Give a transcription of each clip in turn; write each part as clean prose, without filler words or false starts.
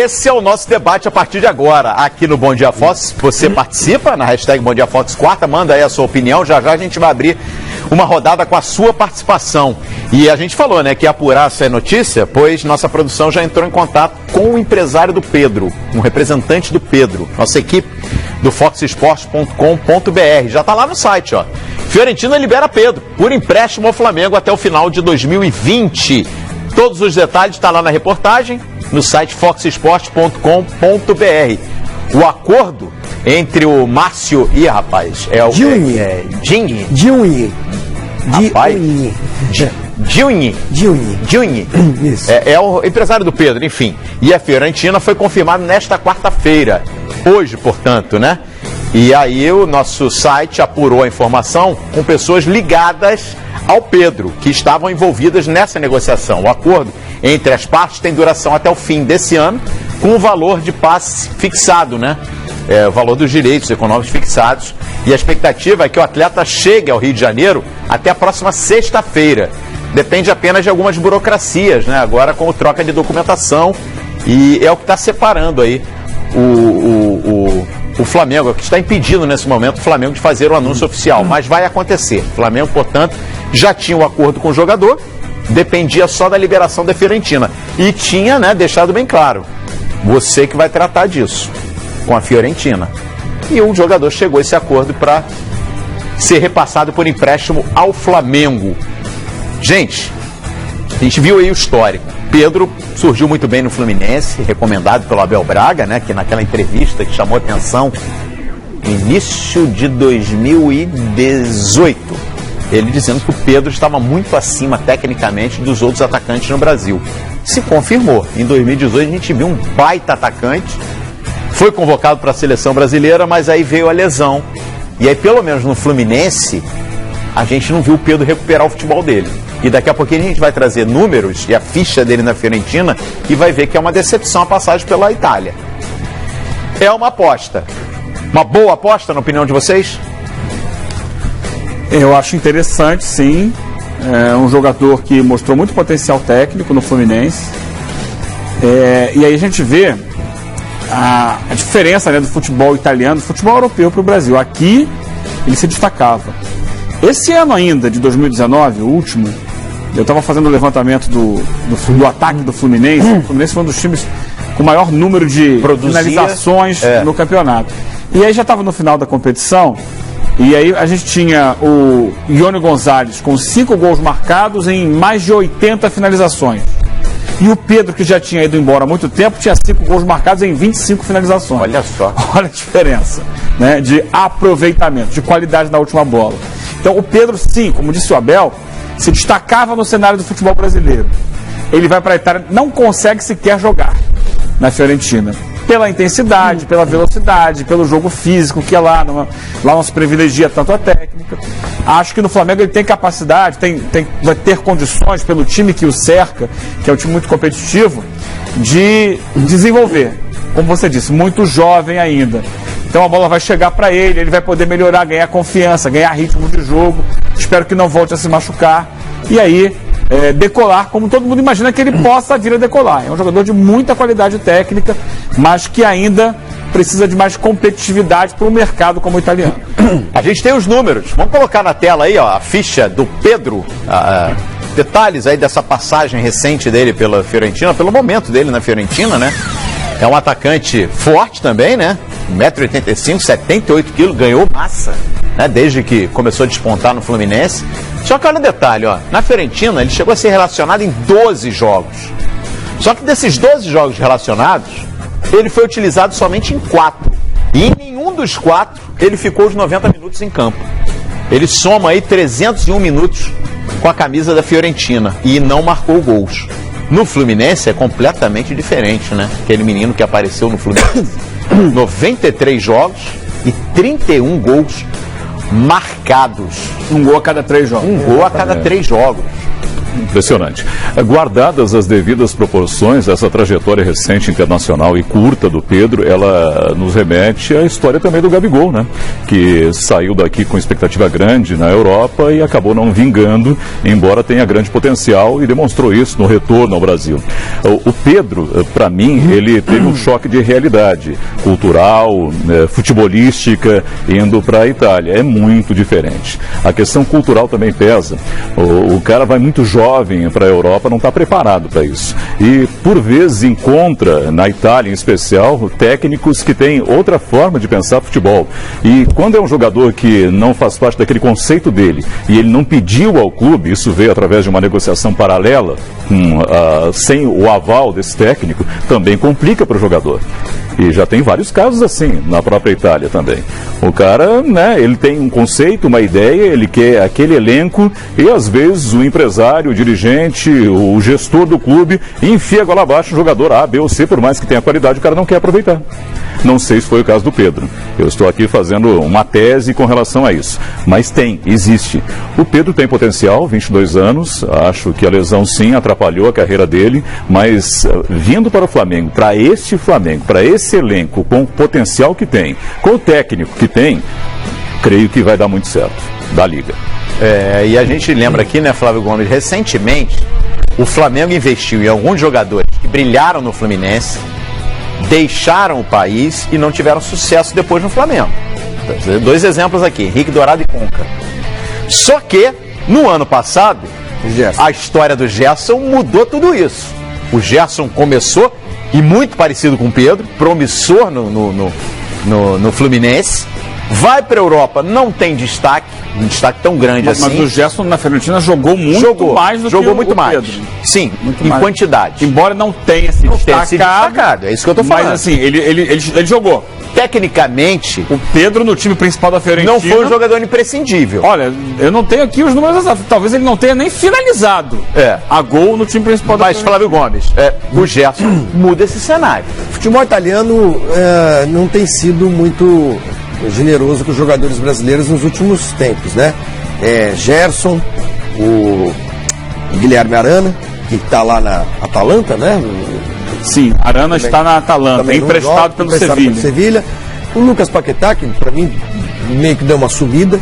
esse é o nosso debate a partir de agora, aqui no Bom Dia Fox. Você participa na hashtag Bom Dia Fox Quarta, manda aí a sua opinião, já já a gente vai abrir uma rodada com a sua participação. E a gente falou, né, que ia apurar essa notícia, pois nossa produção já entrou em contato com o empresário do Pedro, um representante do Pedro, nossa equipe do foxesports.com.br, já está lá no site, ó. Fiorentina libera Pedro por empréstimo ao Flamengo até o final de 2020. Todos os detalhes estão lá na reportagem, no site foxesports.com.br. O acordo entre o Márcio e, rapaz, é o... Junhi. Isso. É o empresário do Pedro, enfim. E a Fiorentina foi confirmado nesta quarta-feira. Hoje, portanto, né? E aí o nosso site apurou a informação com pessoas ligadas ao Pedro, que estavam envolvidas nessa negociação. O acordo entre as partes tem duração até o fim desse ano, com o valor de passe fixado, né? O valor dos direitos econômicos fixados. E a expectativa é que o atleta chegue ao Rio de Janeiro até a próxima sexta-feira. Depende apenas de algumas burocracias, né? Agora com troca de documentação. E é o que está separando aí o Flamengo, que está impedindo nesse momento o Flamengo de fazer o anúncio oficial. Mas vai acontecer. O Flamengo, portanto, já tinha um acordo com o jogador, dependia só da liberação da Fiorentina. E tinha, né, deixado bem claro, você que vai tratar disso com a Fiorentina. E o jogador chegou a esse acordo para ser repassado por empréstimo ao Flamengo. Gente, a gente viu aí o histórico. Pedro surgiu muito bem no Fluminense, recomendado pelo Abel Braga, né, que naquela entrevista que chamou atenção, início de 2018, ele dizendo que o Pedro estava muito acima tecnicamente dos outros atacantes no Brasil. Se confirmou. Em 2018 a gente viu um baita atacante, foi convocado para a seleção brasileira, mas aí veio a lesão. E aí, pelo menos no Fluminense, a gente não viu o Pedro recuperar o futebol dele. E daqui a pouquinho a gente vai trazer números e a ficha dele na Fiorentina e vai ver que é uma decepção a passagem pela Itália. É uma aposta. Uma boa aposta, na opinião de vocês? Eu acho interessante, sim. É um jogador que mostrou muito potencial técnico no Fluminense. E aí a gente vê a diferença, né, do futebol italiano, do futebol europeu para o Brasil. Aqui ele se destacava. Esse ano ainda, de 2019, o último, eu estava fazendo o levantamento do ataque do Fluminense. O Fluminense foi um dos times com o maior número de finalizações no campeonato. E aí já estava no final da competição, e aí a gente tinha o Ione Gonzalez com 5 gols marcados em mais de 80 finalizações. E o Pedro, que já tinha ido embora há muito tempo, tinha 5 gols marcados em 25 finalizações. Olha só. Olha a diferença, né, de aproveitamento, de qualidade na última bola. Então o Pedro, sim, como disse o Abel, se destacava no cenário do futebol brasileiro. Ele vai para a Itália, não consegue sequer jogar na Fiorentina. Pela intensidade, pela velocidade, pelo jogo físico, que é lá não se privilegia tanto a técnica. Acho que no Flamengo ele tem capacidade, vai ter condições pelo time que o cerca, que é um time muito competitivo, de desenvolver. Como você disse, muito jovem ainda. Então a bola vai chegar para ele, ele vai poder melhorar, ganhar confiança, ganhar ritmo de jogo. Espero que não volte a se machucar. E aí, decolar, como todo mundo imagina que ele possa vir a decolar. É um jogador de muita qualidade técnica, mas que ainda precisa de mais competitividade para um mercado como o italiano. A gente tem os números. Vamos colocar na tela aí, ó, a ficha do Pedro. Detalhes aí dessa passagem recente dele pela Fiorentina, pelo momento dele na Fiorentina, né? É um atacante forte também, né? 1,85 m, 78 kg, ganhou massa, né? Desde que começou a despontar no Fluminense. Só que olha o detalhe, ó, na Fiorentina ele chegou a ser relacionado em 12 jogos. Só que desses 12 jogos relacionados, ele foi utilizado somente em 4. E em nenhum dos 4 ele ficou os 90 minutos em campo. Ele soma aí 301 minutos com a camisa da Fiorentina e não marcou gols. No Fluminense é completamente diferente, né? Aquele menino que apareceu no Fluminense. 93 jogos e 31 gols marcados. Um gol a cada 3 jogos. Um gol a cada 3 jogos. Impressionante. Guardadas as devidas proporções, essa trajetória recente, internacional e curta do Pedro, ela nos remete à história também do Gabigol, né? Que saiu daqui com expectativa grande na Europa e acabou não vingando, embora tenha grande potencial, e demonstrou isso no retorno ao Brasil. O Pedro, para mim, ele teve um choque de realidade cultural, futebolística, indo para a Itália. É muito diferente. A questão cultural também pesa. O cara vai muito jovem para a Europa, não está preparado para isso. E, por vezes, encontra, na Itália em especial, técnicos que têm outra forma de pensar futebol. E quando é um jogador que não faz parte daquele conceito dele, e ele não pediu ao clube, isso veio através de uma negociação paralela, sem o aval desse técnico, também complica para o jogador. E já tem vários casos assim, na própria Itália também. O cara, né, ele tem um conceito, uma ideia, ele quer aquele elenco e às vezes o empresário, o dirigente, o gestor do clube enfia a goela abaixo o jogador A, B ou C, por mais que tenha qualidade, o cara não quer aproveitar. Não sei se foi o caso do Pedro. Eu estou aqui fazendo uma tese com relação a isso. Mas existe. O Pedro tem potencial, 22 anos, acho que a lesão sim atrapalhou a carreira dele, mas vindo para o Flamengo, para esse elenco, com o potencial que tem, com o técnico que tem, creio que vai dar muito certo, da Liga. E a gente lembra aqui, né, Flávio Gomes, recentemente, o Flamengo investiu em alguns jogadores que brilharam no Fluminense, deixaram o país e não tiveram sucesso depois no Flamengo. 2 exemplos aqui, Henrique Dourado e Conca. Só que, no ano passado, a história do Gerson mudou tudo isso. O Gerson começou, e muito parecido com o Pedro, promissor no Fluminense, vai para a Europa, não tem destaque, um destaque tão grande assim. Mas o Gerson na Fiorentina jogou muito mais do que o Pedro. Sim, muito em mais. Quantidade. Embora não tenha se destacado. É isso que eu estou falando. Mas assim, ele jogou. Tecnicamente, o Pedro no time principal da Fiorentina não foi um jogador imprescindível. Olha, eu não tenho aqui os números exatos. Talvez ele não tenha nem finalizado a gol no time principal da Fiorentina. Mas, Flávio Gomes, o Gerson muda esse cenário. O futebol italiano não tem sido muito generoso com os jogadores brasileiros nos últimos tempos, né? Gerson, o Guilherme Arana, que está lá na Atalanta, né? Sim, Arana está na Atalanta, emprestado pelo Sevilha. O Lucas Paquetá, que para mim meio que deu uma subida.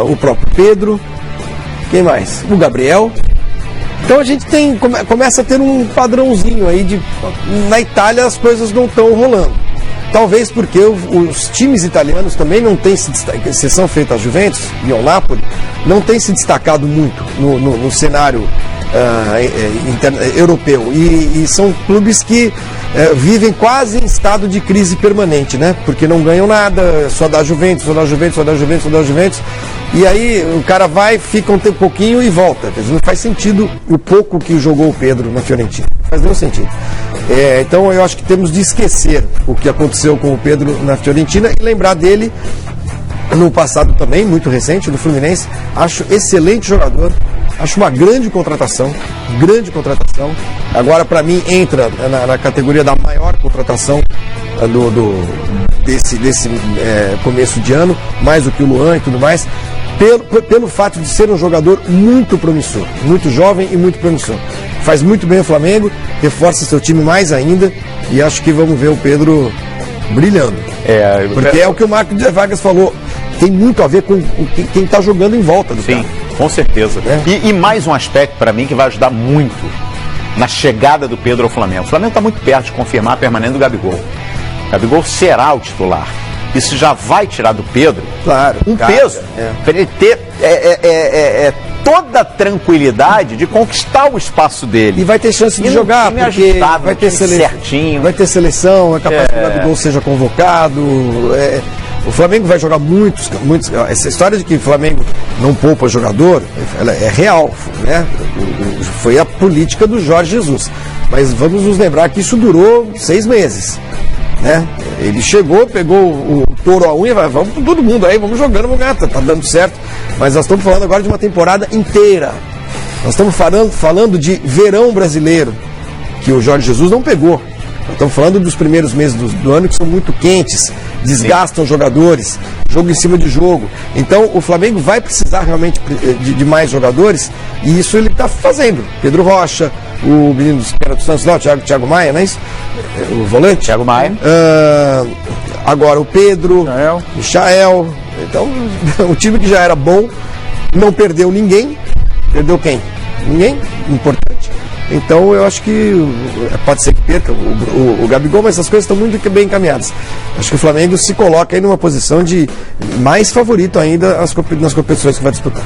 O próprio Pedro. Quem mais? O Gabriel. Então a gente começa a ter um padrãozinho aí na Itália as coisas não estão rolando. Talvez porque os times italianos também não têm se destacado, exceção feita a Juventus e ao Napoli, não têm se destacado muito no cenário europeu. E são clubes que vivem quase em estado de crise permanente, né? Porque não ganham nada, só dá Juventus. E aí o cara vai, fica um pouquinho e volta. Não faz sentido o pouco que jogou o Pedro na Fiorentina. Não faz nenhum sentido. Então eu acho que temos de esquecer o que aconteceu com o Pedro na Fiorentina e lembrar dele no passado também, muito recente, no Fluminense. Acho excelente jogador, acho uma grande contratação. Agora, para mim, entra na categoria da maior contratação desse começo de ano, mais do que o Luan e tudo mais, pelo fato de ser um jogador muito promissor, muito jovem e muito promissor. Faz muito bem o Flamengo, reforça seu time mais ainda e acho que vamos ver o Pedro brilhando. Porque é o que o Marco de Vargas falou, tem muito a ver com quem está jogando em volta do cara. Sim, com certeza. E mais um aspecto para mim que vai ajudar muito na chegada do Pedro ao Flamengo. O Flamengo está muito perto de confirmar a permanência do Gabigol. O Gabigol será o titular. Isso já vai tirar do Pedro um peso para ele ter toda a tranquilidade de conquistar o espaço dele. E vai ter chance de jogar, porque vai ter seleção, é capaz que o Gabigol seja convocado. O Flamengo vai jogar muitos. Essa história de que o Flamengo não poupa jogador, ela é real, né? Foi a política do Jorge Jesus. Mas vamos nos lembrar que isso durou 6 meses. Né? Ele chegou, pegou o touro à unha e vai, vamos com todo mundo aí, vamos jogando, vamos ganhar, tá dando certo. Mas nós estamos falando agora de uma temporada inteira. Nós estamos falando de verão brasileiro, que o Jorge Jesus não pegou. Nós estamos falando dos primeiros meses do ano que são muito quentes, desgastam jogadores, jogo em cima de jogo. Então o Flamengo vai precisar realmente de mais jogadores e isso ele está fazendo. Pedro Rocha, o menino que era do Santos, não, Thiago Maia, não é isso? O volante? Thiago Maia. Agora o Pedro, Michael. Então, o time que já era bom, não perdeu ninguém. Perdeu quem? Ninguém? Importante. Então, eu acho que pode ser que perca o Gabigol, mas as coisas estão muito bem encaminhadas. Acho que o Flamengo se coloca aí numa posição de mais favorito ainda nas competições que vai disputar.